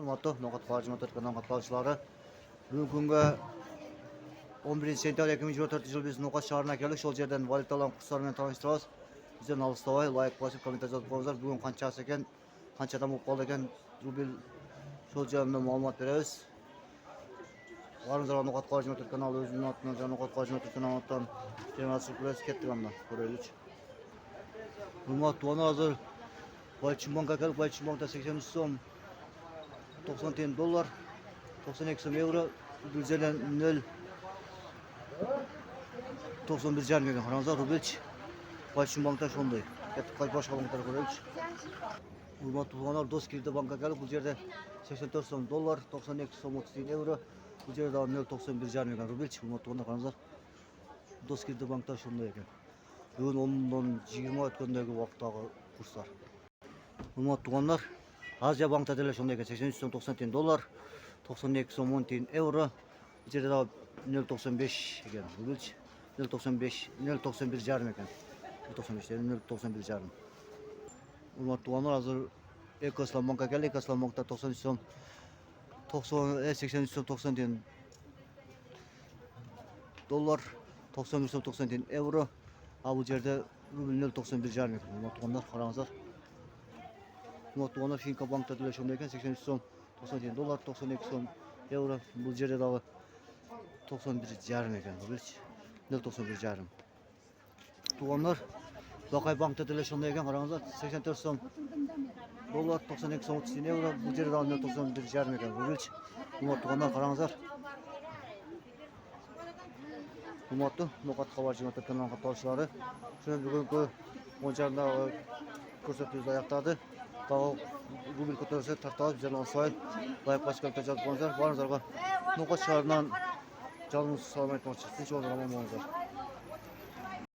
Hurmatly Noqat Qarjımat ötken qatnaşçılары, bugun kunga 11-sentyabr 2024 biz Noqat şaharına keldik. Şol жерден valyutalar kurslары менен тааныштырабыз. Бизден алыстабай лайк басып комментарий жазып коюңуздар. Bugun канчасы экен, канчадан болуп калды экен рубль şol жөнүндө маалымат беребиз. Барыңыздар Noqat Qarjımat каналы өзүнүн атынан жана Noqat Qarjımat каналынан темасы көрөсүз. Кеттик анда көрөлүчү. Hurmatly азыр Balçınbank'a gelip Balçınbank'ta 83 som 90 tane dolar 92 som euro düzelen 0 91 jarım ekan qaramazlar rubelç Balçınbank'ta şonday. Ketip qayıp başka banklara koyalım. Hurmatly tuğanlar Doskil'de banka gelip bu yerde 84 som dolar 92 som 30 tane euro bu yerde 0.91 jarım ekan rubelç hurmatly tuğanlar qaramazlar Doskil'de bankta şonday ekan. Bugun 10-20 ötkendegi vaqtdagi kurslar. Hurmatly tuğanlar, Азия банкта деле ошондой экен 83 сом 90 тиен доллар, 92 сом 10 тиен евро. Bu жерде дагы 0.95 экен. Рубльч 0.95, 0.91 жарым экен. 0.95 0.91 жарым. Hurmatly tuğanlar, азыр Ekoislam банкка келди. Ekoislam банкта 83 сом 83 сом 90 тиен доллар, 91 сом 90 тиен евро. А бул жерде рубль 0.91 жарым экен. Hurmatly tuğanlar, караңыздар. Hurmatly tuğanlar, Finka bankta деле ошондой экен 83 сом 90 тиен доллар, 92 сом евро. Бул жерде дагы 91 жарым экен. Рубльч 0.91 жарым. Тугандар, Бакай банкта деле ошондой экен, караңыздар 84 сом доллар, 92 сом 30 тиен евро. Бул жерде дагы 0.91 жарым экен. Рубльч. Hurmatly tuğanдар, караңыздар. Hurmatly Noqat Qarjımat kanalынын катталуучулары, ошо бүгүнкү монжарында көрсөтүүбүздү аяктады. Дагы рубль көтөрүлсө тартабыз, жана алсай лайк басып жазып коюңуздар. Барыңыздарга Noqat шаарынан жалыныбызды салам айтмакчы. Тинч болуңуздар, аман болуңуздар.